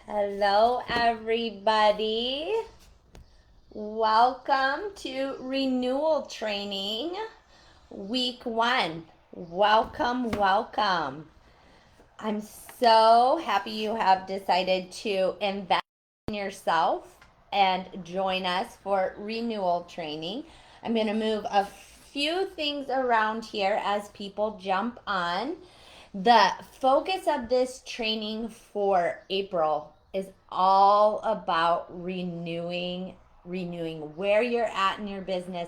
Hello, everybody. Welcome to Renewal Training, Week 1. Welcome, welcome. I'm so happy you have decided to invest in yourself and join us for Renewal Training. I'm going to move a few things around here as people jump on. The focus of this training for April is all about renewing where you're at in your business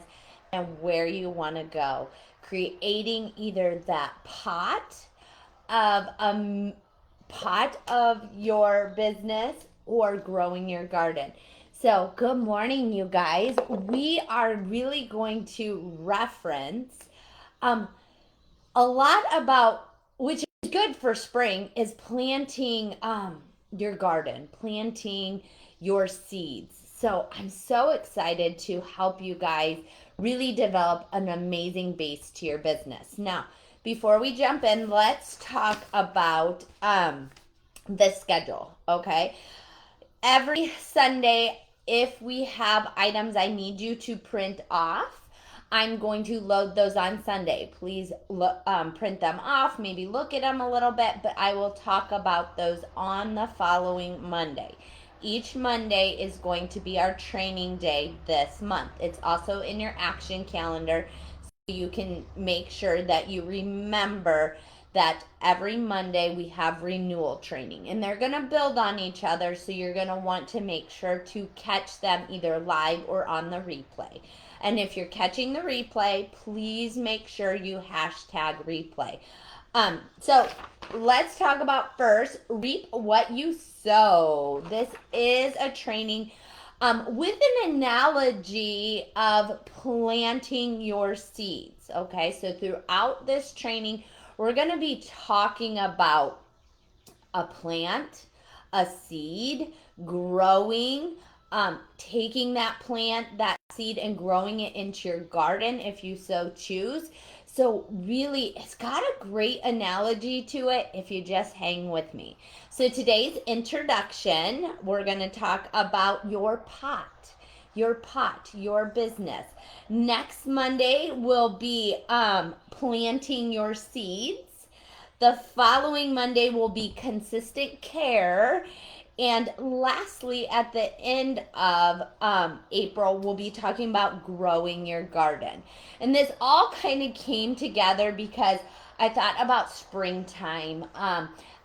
and where you want to go. Creating either that pot of your business or growing your garden. So, good morning, you guys. We are really going to reference a lot about, which is good for spring, is planting your garden, planting your seeds. So I'm so excited to help you guys really develop an amazing base to your business. Now, before we jump in, let's talk about the schedule, okay? Every Sunday, if we have items I need you to print off, I'm going to load those on Sunday. Please print them off, maybe look at them a little bit, but I will talk about those on the following Monday. Each Monday is going to be our training day this month. It's also in your action calendar, so you can make sure that you remember that every Monday we have renewal training, and they're going to build on each other, so you're going to want to make sure to catch them either live or on the replay. And if you're catching the replay, please make sure you hashtag replay. So let's talk about first, reap what you sow. This is a training with an analogy of planting your seeds. Okay, so throughout this training, we're going to be talking about a plant, a seed, growing, taking that plant, that seed, and growing it into your garden if you so choose. So really, it's got a great analogy to it if you just hang with me. So today's introduction, we're going to talk about your pot, your business. Next Monday will be planting your seeds. The following Monday will be consistent care. And lastly, at the end of April, we'll be talking about growing your garden. And this all kind of came together because I thought about springtime.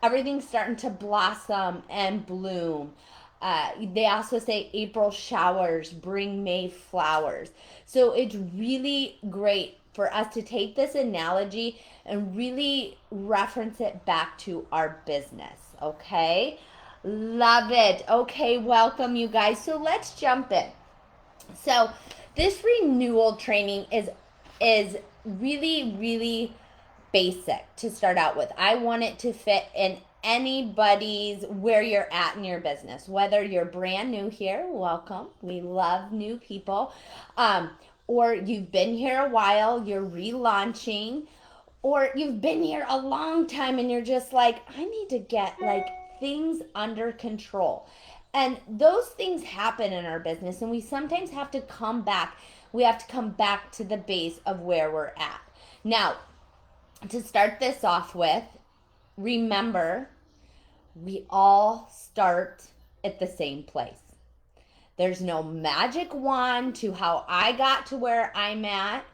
Everything's starting to blossom and bloom. They also say April showers bring May flowers. So it's really great for us to take this analogy and really reference it back to our business, okay? Love it. Okay, welcome you guys. So let's jump in. So this renewal training is really basic to start out with. I want it to fit in anybody's where you're at in your business. Whether you're brand new here, welcome. We love new people. Or you've been here a while, you're relaunching, or you've been here a long time and you're just like, I need to get like things under control. And those things happen in our business, and we sometimes have to come back. We have to come back to the base of where we're at. Now, to start this off with, remember, we all start at the same place. There's no magic wand to how I got to where I'm at.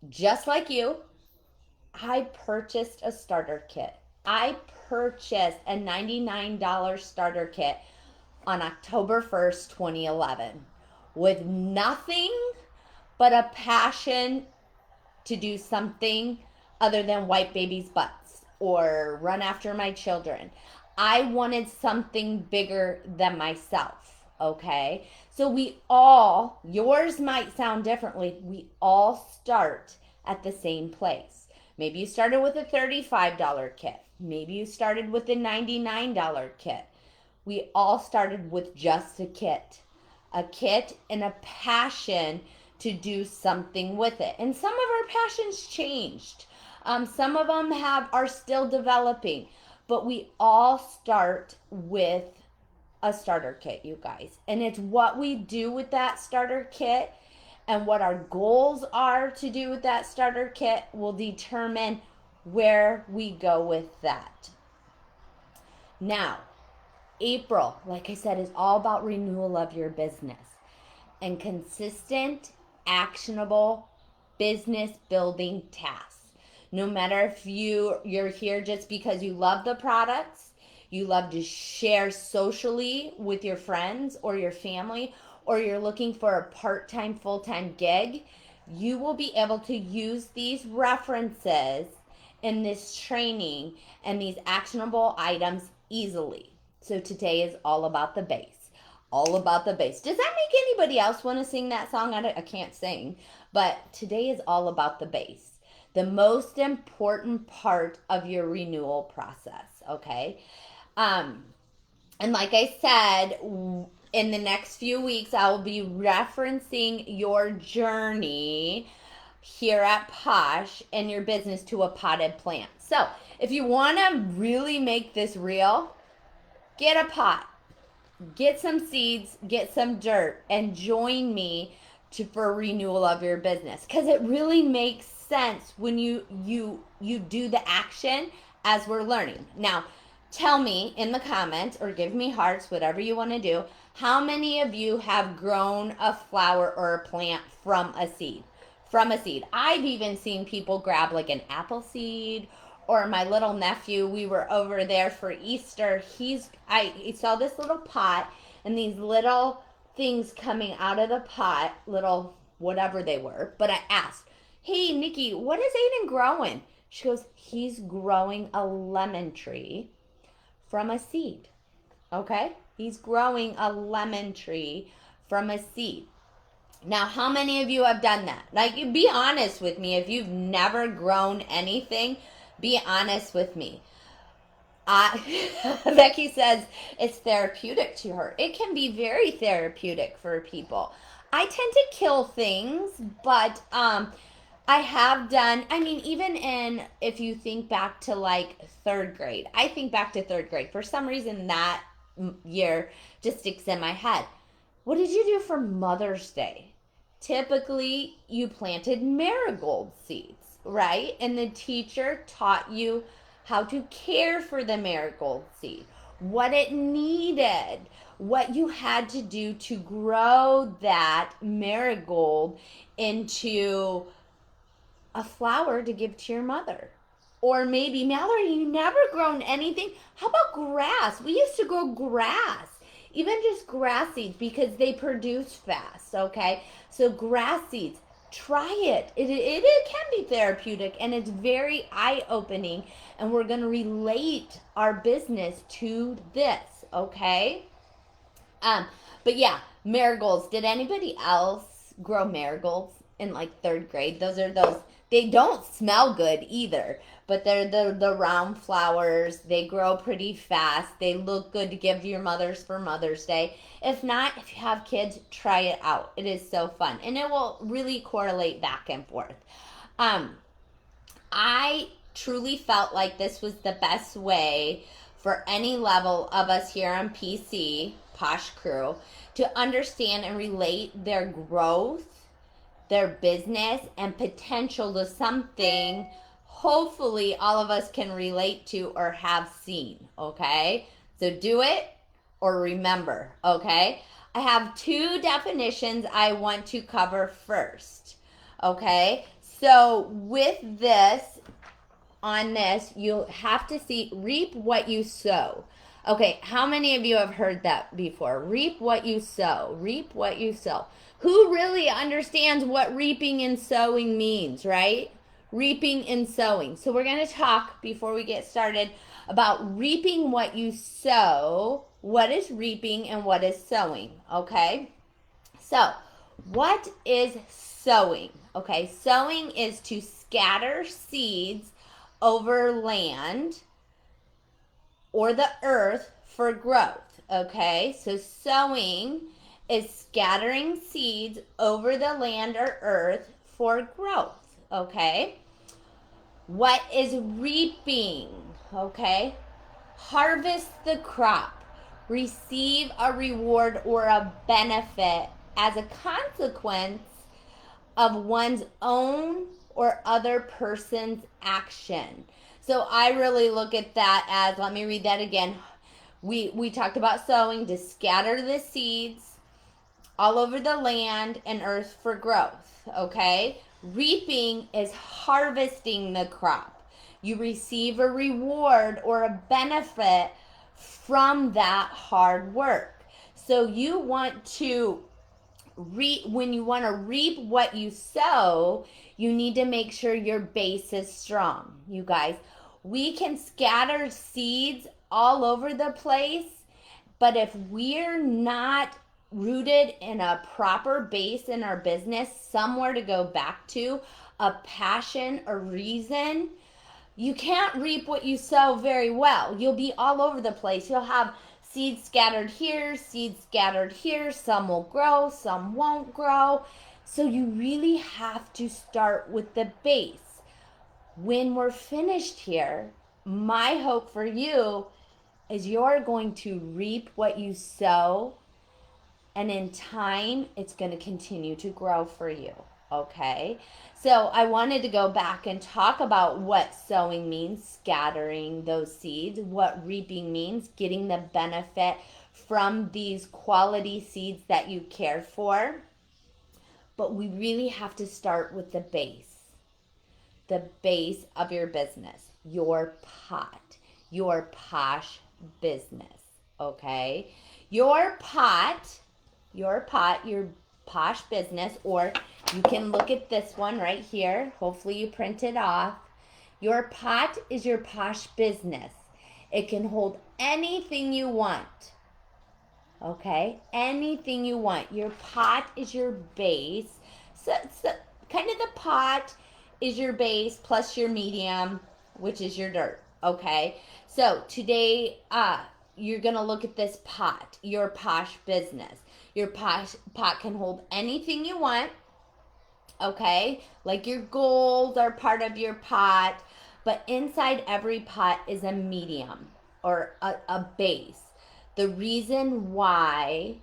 Just like you, I purchased a starter kit. I purchased a $99 starter kit on October 1st, 2011, with nothing but a passion to do something other than wipe babies' butts or run after my children. I wanted something bigger than myself, okay? So we all, yours might sound differently, we all start at the same place. Maybe you started with a $35 kit. Maybe you started with a $99 kit. We all started with just a kit and a passion to do something with it. And some of our passions changed. Some of them are still developing. but we all start with a starter kit, you guys. And it's what we do with that starter kit and what our goals are to do with that starter kit will determine where we go with that. Now, April, like I said, is all about renewal of your business and consistent, actionable business building tasks. No matter if you're here just because you love the products, you love to share socially with your friends or your family, or you're looking for a part-time, full-time gig, you will be able to use these references in this training and these actionable items easily. So today is all about the base. All about the base. Does that make anybody else want to sing that song? I can't sing. But today is all about the base. The most important part of your renewal process, okay? And like I said, in the next few weeks, I will be referencing your journey here at Posh and your business to a potted plant. So if you want to really make this real, get a pot, get some seeds, get some dirt, and join me for renewal of your business, because it really makes sense when you do the action as we're learning. Now, tell me in the comments or give me hearts, whatever you want to do, how many of you have grown a flower or a plant from a seed? From a seed. I've even seen people grab like an apple seed, or my little nephew, we were over there for Easter. I saw this little pot and these little things coming out of the pot, little whatever they were. But I asked, hey, Nikki, what is Aiden growing? She goes, he's growing a lemon tree from a seed. Okay? He's growing a lemon tree from a seed. Now, how many of you have done that? Like, be honest with me. If you've never grown anything, be honest with me. Becky says it's therapeutic to her. It can be very therapeutic for people. I tend to kill things, but I have done, even if you think back to like third grade, I think back to third grade. For some reason, that year just sticks in my head. What did you do for Mother's Day? Typically, you planted marigold seeds, right? And the teacher taught you how to care for the marigold seed, what it needed, what you had to do to grow that marigold into a flower to give to your mother. Or maybe, Mallory, you never grown anything. How about grass? We used to grow grass, even just grass seeds, because they produce fast, okay? So grass seeds, try it. It can be therapeutic, and it's very eye-opening, and we're going to relate our business to this, okay? But yeah, marigolds. Did anybody else grow marigolds in like third grade? They don't smell good either, but they're the round flowers. They grow pretty fast. They look good to give your mothers for Mother's Day. If not, if you have kids, try it out. It is so fun, and it will really correlate back and forth. I truly felt like this was the best way for any level of us here on PC, Posh Crew, to understand and relate their growth, their business, and potential to something hopefully all of us can relate to or have seen, okay? So do it or remember, okay? I have two definitions I want to cover first, okay? So with this, on this, you'll have to see reap what you sow. Okay, how many of you have heard that before? Reap what you sow. Reap what you sow. Who really understands what reaping and sowing means, right? Reaping and sowing. So we're going to talk, before we get started, about reaping what you sow. What is reaping and what is sowing, okay? So, what is sowing? Okay, sowing is to scatter seeds over land or the earth for growth, okay? So sowing is scattering seeds over the land or earth for growth, okay? What is reaping, okay? Harvest the crop. Receive a reward or a benefit as a consequence of one's own or other person's action. So I really look at that as, let me read that again. We talked about sowing, to scatter the seeds all over the land and earth for growth, okay? Reaping is harvesting the crop. You receive a reward or a benefit from that hard work. So you want to when you want to reap what you sow, you need to make sure your base is strong. You guys, we can scatter seeds all over the place, but if we're not rooted in a proper base in our business, somewhere to go back to, a passion, a reason, you can't reap what you sow very well. You'll be all over the place. You'll have seeds scattered here, seeds scattered here. Some will grow, some won't grow. So you really have to start with the base. When we're finished here, my hope for you is you're going to reap what you sow, and in time, it's going to continue to grow for you. Okay, so I wanted to go back and talk about what sowing means, scattering those seeds, what reaping means, getting the benefit from these quality seeds that you care for. But we really have to start with the base of your business, your pot, your Posh business. Okay, your Posh business, or you can look at this one right here. Hopefully you print it off. Your pot is your Posh business. It can hold anything you want. Okay? Anything you want. Your pot is your base. So kind of the pot is your base plus your medium, which is your dirt. Okay? So today, you're going to look at this pot, your Posh business. Your pot can hold anything you want, okay? Like your goals are part of your pot, but inside every pot is a medium or a base. The reason why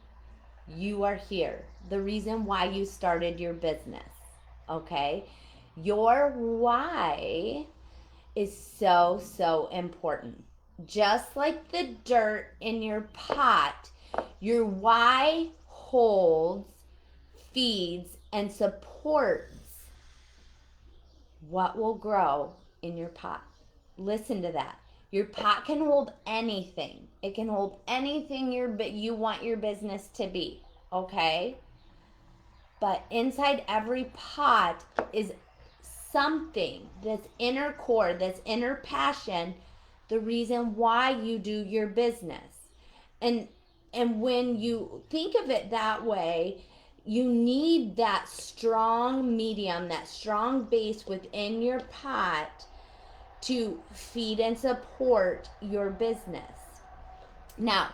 you are here, the reason why you started your business, okay? Your why is so, so important. Just like the dirt in your pot, your why holds, feeds, and supports what will grow in your pot. Listen to that. Your pot can hold anything. It can hold anything you want your business to be, okay? But inside every pot is something, this inner core, this inner passion, the reason why you do your business. And when you think of it that way, you need that strong medium, that strong base within your pot to feed and support your business. Now,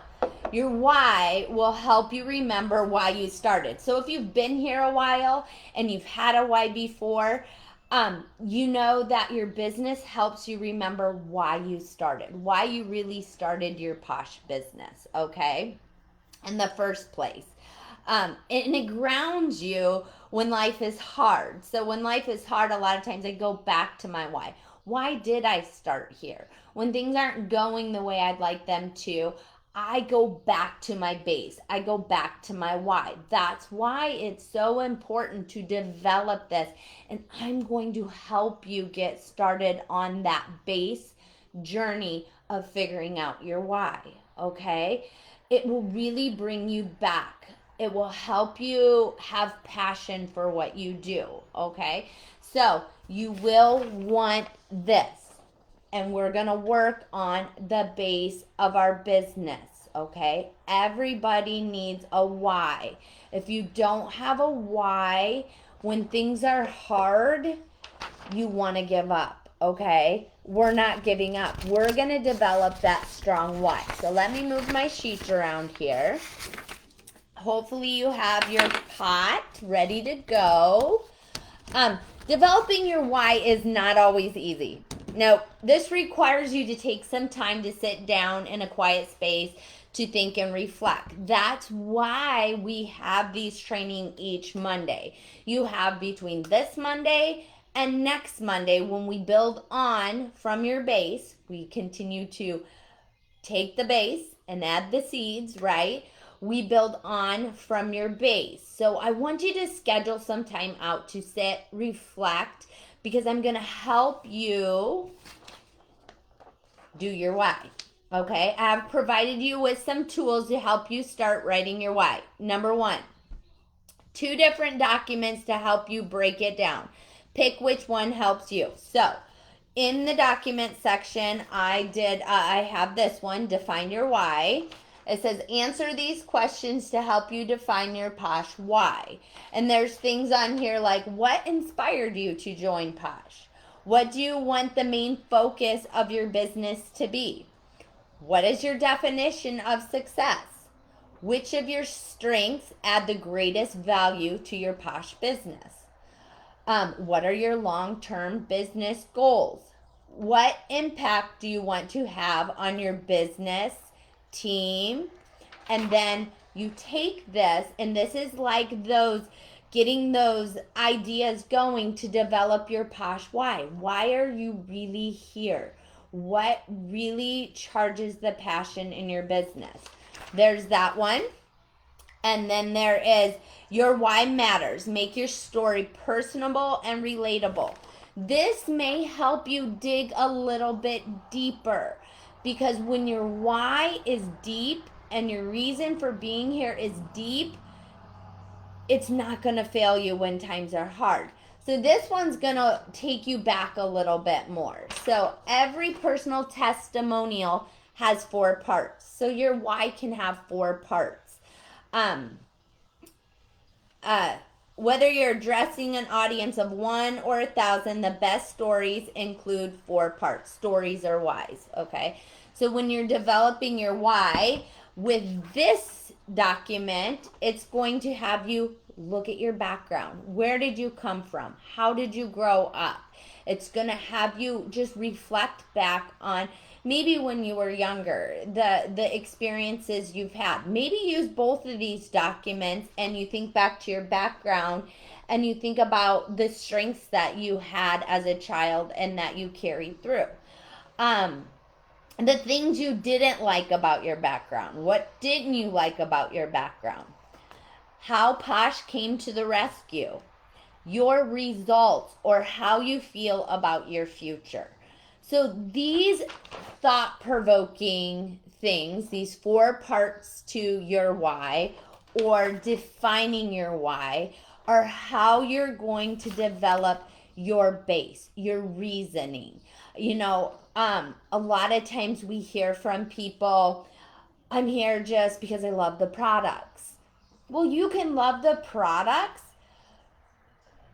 your why will help you remember why you started. So if you've been here a while and you've had a why before, you know that your business helps you remember why you started, why you really started your Posh business, okay? In the first place. And it grounds you when life is hard. So when life is hard, a lot of times I go back to my why. Why did I start here? When things aren't going the way I'd like them to, I go back to my base. I go back to my why. That's why it's so important to develop this. And I'm going to help you get started on that base journey of figuring out your why, okay? It will really bring you back. It will help you have passion for what you do, okay? So you will want this. And we're going to work on the base of our business, okay? Everybody needs a why. If you don't have a why, when things are hard, you want to give up, okay? We're not giving up. We're going to develop that strong why. So let me move my sheets around here. Hopefully you have your pot ready to go. Developing your why is not always easy. Now, this requires you to take some time to sit down in a quiet space to think and reflect. That's why we have these training each Monday. You have between this Monday and next Monday, when we build on from your base, we continue to take the base and add the seeds, right? We build on from your base. So I want you to schedule some time out to sit, reflect, because I'm going to help you do your why. Okay, I've provided you with some tools to help you start writing your why. Number 1, 2 different documents to help you break it down. Pick which one helps you. So in the document section, I have this one, define your why. It says, answer these questions to help you define your Posh why. And there's things on here like, what inspired you to join Posh? What do you want the main focus of your business to be? What is your definition of success? Which of your strengths add the greatest value to your Posh business? What are your long-term business goals? What impact do you want to have on your business, team? And then you take this, and this is like getting those ideas going to develop your Posh why. Why are you really here? What really charges the passion in your business? There's that one. And then there is your why matters. Make your story personable and relatable. This may help you dig a little bit deeper, because when your why is deep and your reason for being here is deep, it's not going to fail you when times are hard. So this one's going to take you back a little bit more. So every personal testimonial has 4 parts. So your why can have 4 parts. Whether you're addressing an audience of 1 or 1,000, the best stories include 4 parts. Stories are whys, okay? So when you're developing your why, with this document, it's going to have you look at your background. Where did you come from? How did you grow up? It's going to have you just reflect back on maybe when you were younger, the experiences you've had. Maybe use both of these documents and you think back to your background and you think about the strengths that you had as a child and that you carried through. The things you didn't like about your background. What didn't you like about your background? How Posh came to the rescue. Your results, or how you feel about your future. So these thought-provoking things, these 4 parts to your why, or defining your why, are how you're going to develop your base, your reasoning. You know, a lot of times we hear from people, I'm here just because I love the products. Well, you can love the products,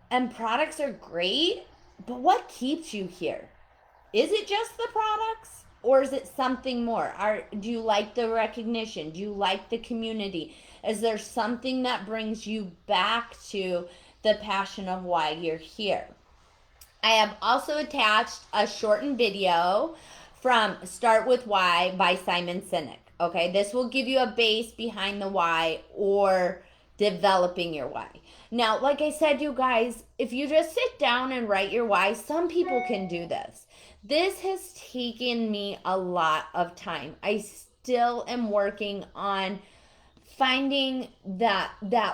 and products are great, but what keeps you here? Is it just the products, or is it something more? Do you like the recognition? Do you like the community? Is there something that brings you back to the passion of why you're here? I have also attached a shortened video from Start With Why by Simon Sinek. Okay, this will give you a base behind the why, or developing your why. Now, like I said, you guys, if you just sit down and write your why, some people can do this. This has taken me a lot of time. I still am working on finding that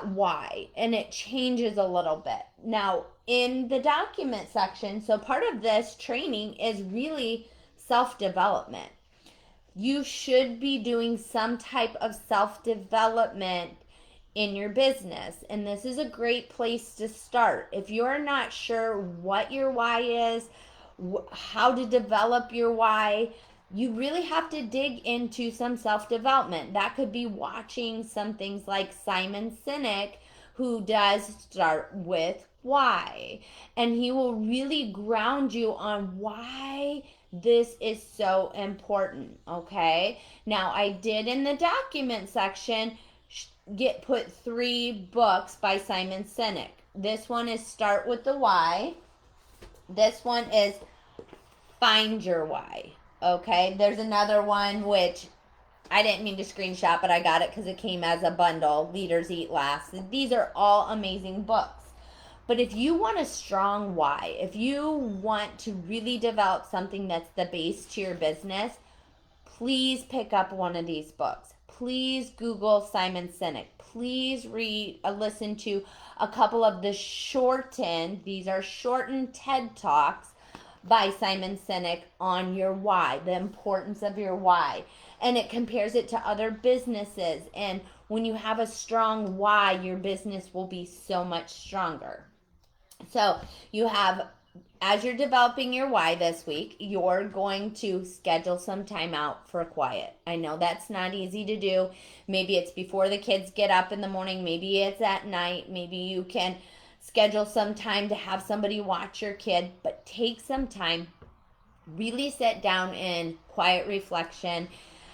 why, and it changes a little bit. Now, in the document section, so part of this training is really self-development. You should be doing some type of self-development in your business, and this is a great place to start. If you're not sure what your why is, how to develop your why, you really have to dig into some self-development. That could be watching some things like Simon Sinek, who does Start With Why, and he will really ground you on why this is so important. Okay, now I did in the document section put 3 books by Simon Sinek. This one is Start With The Why. This one is find your why. Okay, there's another one which I didn't mean to screenshot, but I got it because it came as a bundle. Leaders Eat Last. These are all amazing books. But if you want a strong why, if you want to really develop something that's the base to your business, please pick up one of these books. Please Google Simon Sinek. Please listen to a couple of these are shortened TED Talks by Simon Sinek on your why, the importance of your why. And it compares it to other businesses. And when you have a strong why, your business will be so much stronger. So you have, as you're developing your why this week, you're going to schedule some time out for quiet. I know that's not easy to do. Maybe it's before the kids get up in the morning. Maybe it's at night. Maybe you can schedule some time to have somebody watch your kid, but take some time, really sit down in quiet reflection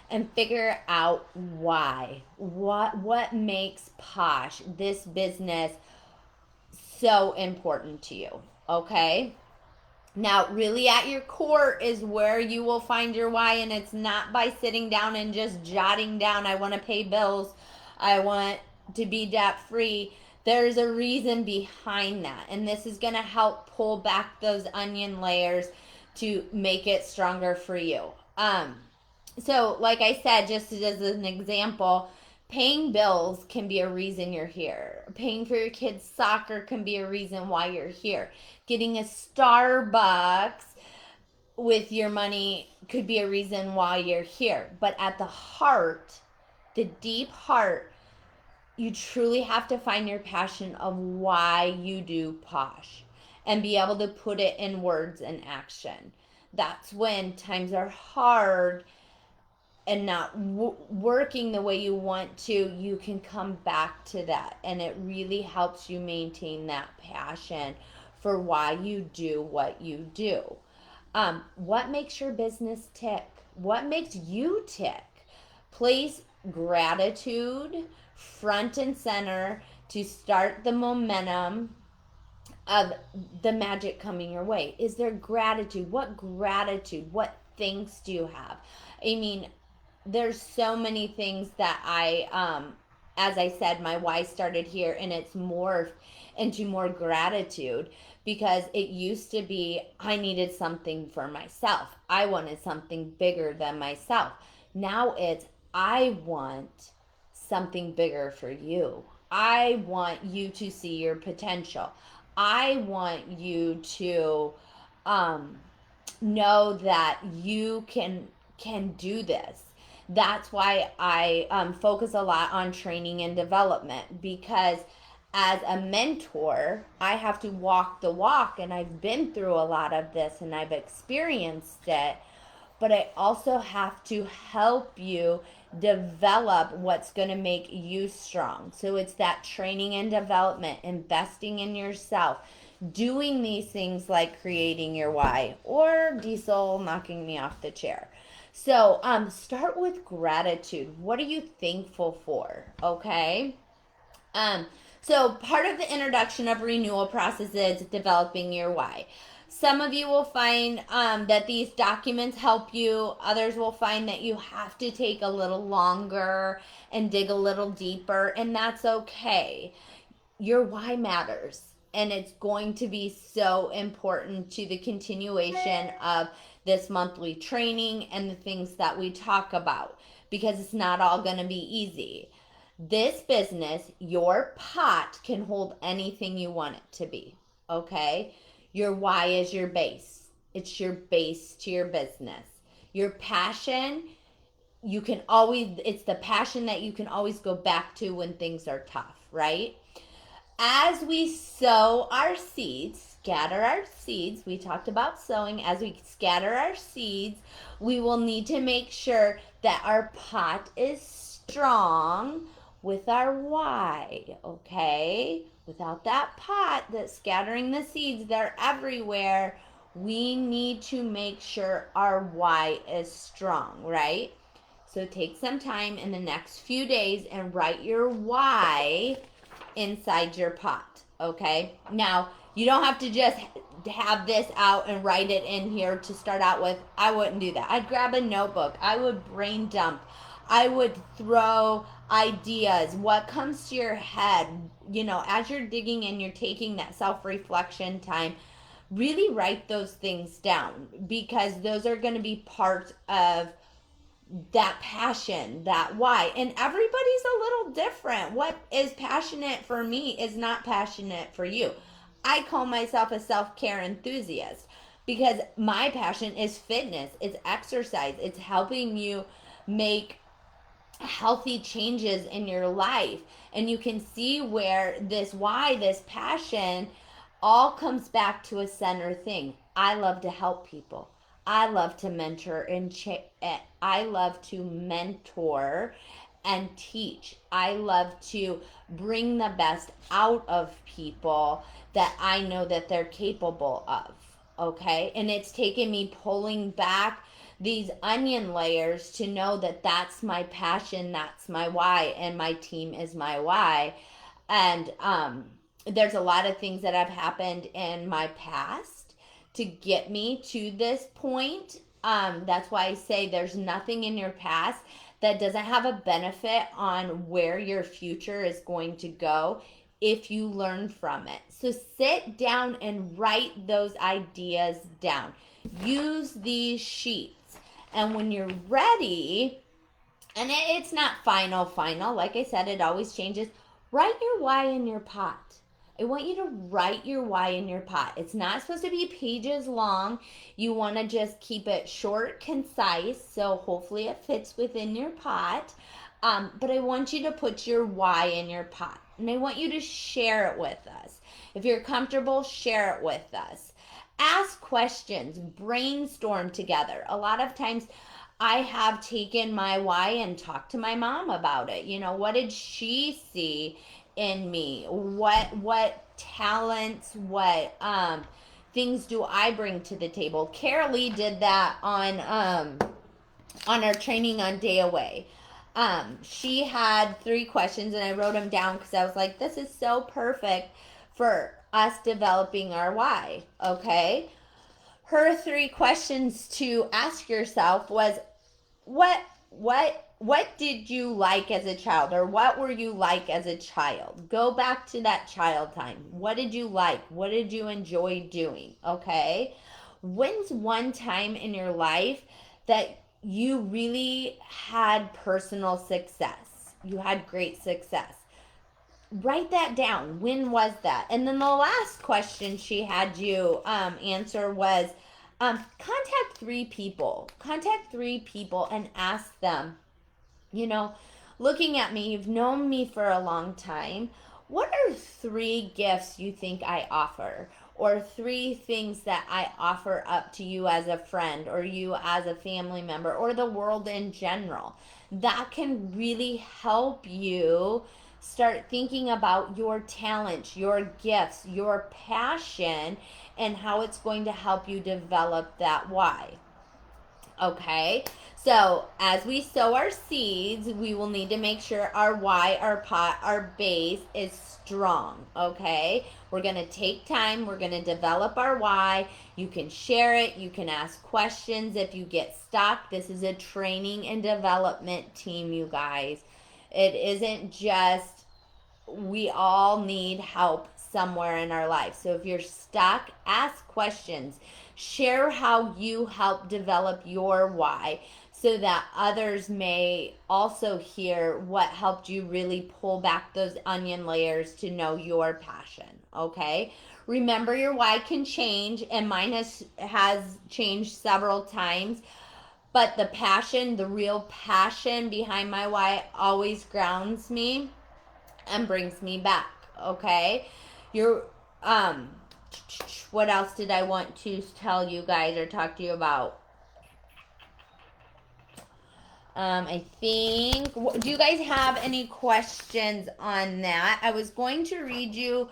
and figure out why. What makes Posh, this business, so important to you, okay? Now, really at your core is where you will find your why, and it's not by sitting down and just jotting down, I want to pay bills, I want to be debt free. There's a reason behind that, and this is going to help pull back those onion layers to make it stronger for you. So like I said, just as an example, paying bills can be a reason you're here. Paying for your kids' soccer can be a reason why you're here. Getting a Starbucks with your money could be a reason why you're here. But at the heart, the deep heart, you truly have to find your passion of why you do Posh and be able to put it in words and action. That's when times are hard and not working the way you want to, you can come back to that. And it really helps you maintain that passion for why you do what you do. What makes your business tick? What makes you tick? Place gratitude front and center to start the momentum of the magic coming your way. Is there gratitude? What gratitude? What thanks do you have? I mean, there's so many things that as I said, my why started here, and it's morphed into more gratitude, because it used to be I needed something for myself. I wanted something bigger than myself. Now it's I want something bigger for you. I want you to see your potential. I want you to know that you can do this. That's why I focus a lot on training and development, because as a mentor, I have to walk the walk, and I've been through a lot of this and I've experienced it, but I also have to help you develop what's going to make you strong. So it's that training and development, investing in yourself, doing these things like creating your why, or Diesel knocking me off the chair. So start with gratitude. What are you thankful for? Okay. So part of the introduction of renewal process is developing your why. Some of you will find that these documents help you. Others will find that you have to take a little longer and dig a little deeper, and that's okay. Your why matters, and it's going to be so important to the continuation of this monthly training and the things that we talk about, because it's not all going to be easy. This business, your pot, can hold anything you want it to be, okay? Your why is your base. It's your base to your business. Your passion, it's the passion that you can always go back to when things are tough, right? As we sow our seeds, scatter our seeds, we talked about sowing. As we scatter our seeds, we will need to make sure that our pot is strong with our why, okay? Without that pot that's scattering the seeds, they're everywhere. We need to make sure our why is strong, right? So take some time in the next few days and write your why inside your pot, okay? Now, you don't have to just have this out and write it in here to start out with. I wouldn't do that. I'd grab a notebook. I would brain dump. I would throw ideas, what comes to your head, as you're digging in, you're taking that self-reflection time. Really write those things down, because those are going to be part of that passion, that why. And everybody's a little different. What is passionate for me is not passionate for you. I call myself a self-care enthusiast because my passion is fitness, it's exercise, it's helping you make healthy changes in your life. And you can see where this why, this passion, all comes back to a center thing. I love to help people. I love to mentor and I love to mentor and teach. I love to bring the best out of people that I know that they're capable of. Okay? And it's taken me pulling back these onion layers to know that that's my passion, that's my why, and my team is my why. And there's a lot of things that have happened in my past to get me to this point. That's why I say there's nothing in your past that doesn't have a benefit on where your future is going to go if you learn from it. So sit down and write those ideas down. Use these sheets. And when you're ready, and it's not final, like I said, it always changes, write your why in your pot. I want you to write your why in your pot. It's not supposed to be pages long. You want to just keep it short, concise, so hopefully it fits within your pot. But I want you to put your why in your pot. And I want you to share it with us. If you're comfortable, share it with us. Ask questions, brainstorm together. A lot of times I have taken my why and talked to my mom about it. What did she see in me? What talents, what things do I bring to the table? Carolee did that on our training on Day Away. She had 3 questions and I wrote them down because I was like, this is so perfect for us developing our why. Okay. Her 3 questions to ask yourself was, what did you like as a child, or what were you like as a child? Go back to that child time. What did you like? What did you enjoy doing? Okay. When's one time in your life that you really had personal success? You had great success. Write that down. When was that? And then the last question she had you answer was, contact 3 people. Contact 3 people and ask them, looking at me, you've known me for a long time. What are 3 gifts you think I offer? Or 3 things that I offer up to you as a friend, or you as a family member, or the world in general? That can really help you start thinking about your talents, your gifts, your passion, and how it's going to help you develop that why. Okay, so as we sow our seeds, we will need to make sure our why, our pot, our base is strong. Okay, we're going to take time. We're going to develop our why. You can share it. You can ask questions if you get stuck. This is a training and development team, you guys. It isn't just, we all need help somewhere in our life. So if you're stuck, ask questions. Share how you help develop your why so that others may also hear what helped you really pull back those onion layers to know your passion. Okay? Remember, your why can change, and mine has changed several times. But the passion, the real passion behind my why always grounds me and brings me back. Okay? What else did I want to tell you guys or talk to you about? I think, do you guys have any questions on that? I was going to read you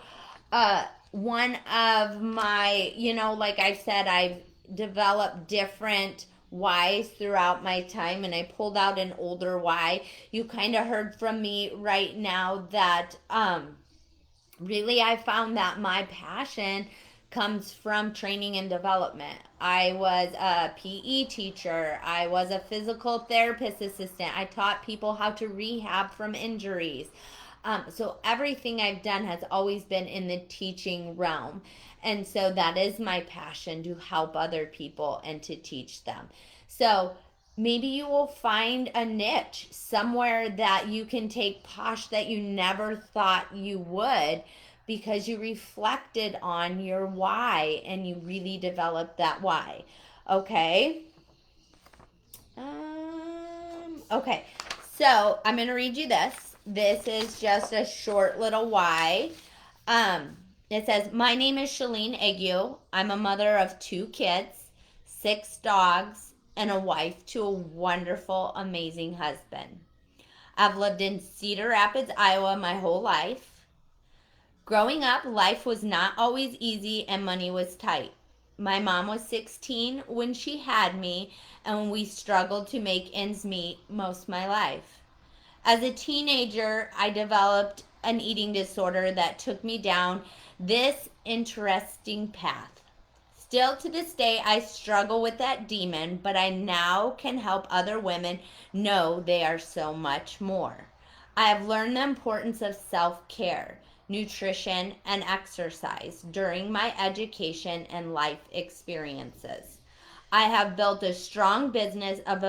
one of my, like I said, I've developed different whys throughout my time, and I pulled out an older why. You kind of heard from me right now that really, I found that my passion comes from training and development. I was a PE teacher. I was a physical therapist assistant. I taught people how to rehab from injuries. So everything I've done has always been in the teaching realm. And so that is my passion, to help other people and to teach them. So maybe you will find a niche somewhere that you can take Posh that you never thought you would, because you reflected on your why and you really developed that why. Okay. Okay. So I'm going to read you this. This is just a short little why. It says, my name is Shalene Ague. I'm a mother of 2 kids, 6 dogs, and a wife to a wonderful, amazing husband. I've lived in Cedar Rapids, Iowa my whole life. Growing up, life was not always easy and money was tight. My mom was 16 when she had me, and we struggled to make ends meet most of my life. As a teenager, I developed an eating disorder that took me down this interesting path. Still to this day, I struggle with that demon, but I now can help other women know they are so much more. I have learned the importance of self-care, nutrition, and exercise during my education and life experiences. I have built a strong business of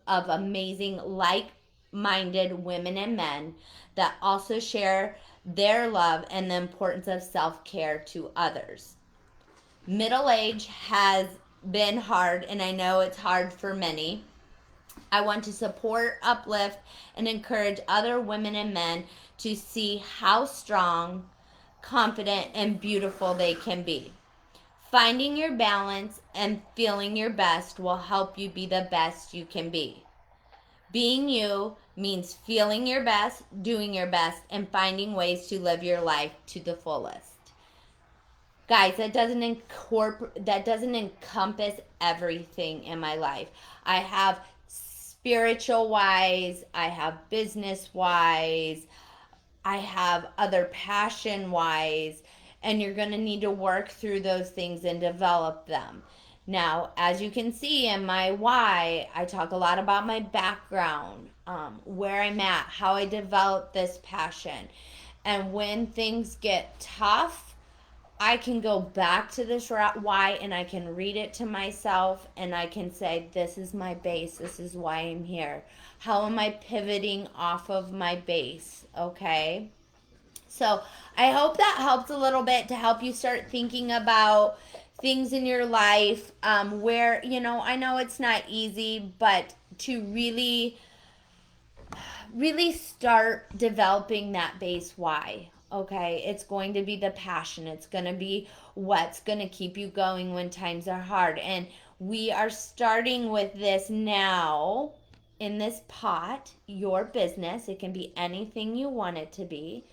amazing like-minded women and men that also share their love and the importance of self-care to others. Middle age has been hard, and I know it's hard for many. I want to support, uplift, and encourage other women and men to see how strong, confident, and beautiful they can be. Finding your balance and feeling your best will help you be the best you can be. Being you means feeling your best, doing your best, and finding ways to live your life to the fullest. Guys, that doesn't encompass everything in my life. I have spiritual wise, I have business wise, I have other passion wise, and you're going to need to work through those things and develop them. Now, as you can see in my why, I talk a lot about my background, where I'm at, how I developed this passion. And when things get tough, I can go back to this why, and I can read it to myself, and I can say, this is my base. This is why I'm here. How am I pivoting off of my base? Okay. So I hope that helps a little bit to help you start thinking about things in your life, where, I know it's not easy, but to really start developing that base why. Okay, it's going to be the passion. It's going to be what's going to keep you going when times are hard. And we are starting with this now in this pot, your business. It can be anything you want it to be.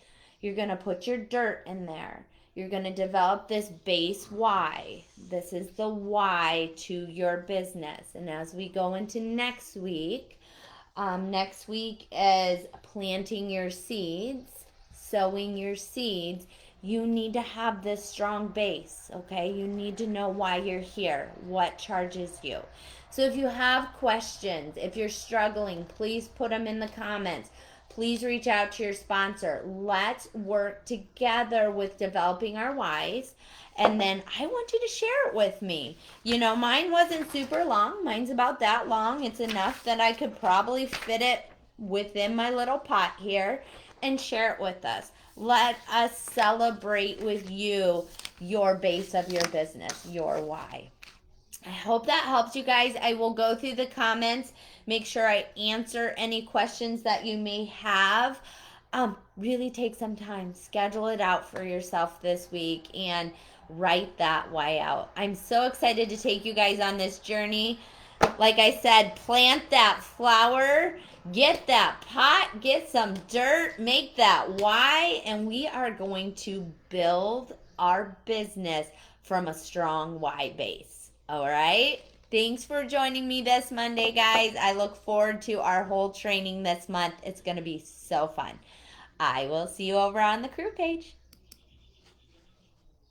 You're going to put your dirt in there. You're going to develop this base why. This is the why to your business. And as we go into next week is planting your seeds, sowing your seeds. You need to have this strong base, okay? You need to know why you're here, what charges you. So if you have questions, if you're struggling, please put them in the comments. Please reach out to your sponsor. Let's work together with developing our whys. And then I want you to share it with me. Mine wasn't super long. Mine's about that long. It's enough that I could probably fit it within my little pot here and share it with us. Let us celebrate with you your base of your business, your why. I hope that helps you guys. I will go through the comments, make sure I answer any questions that you may have. Really take some time, schedule it out for yourself this week, and write that why out. I'm so excited to take you guys on this journey. Like I said, plant that flower, get that pot, get some dirt, make that why, and we are going to build our business from a strong why base. All right? Thanks for joining me this Monday, guys. I look forward to our whole training this month. It's going to be so fun. I will see you over on the crew page.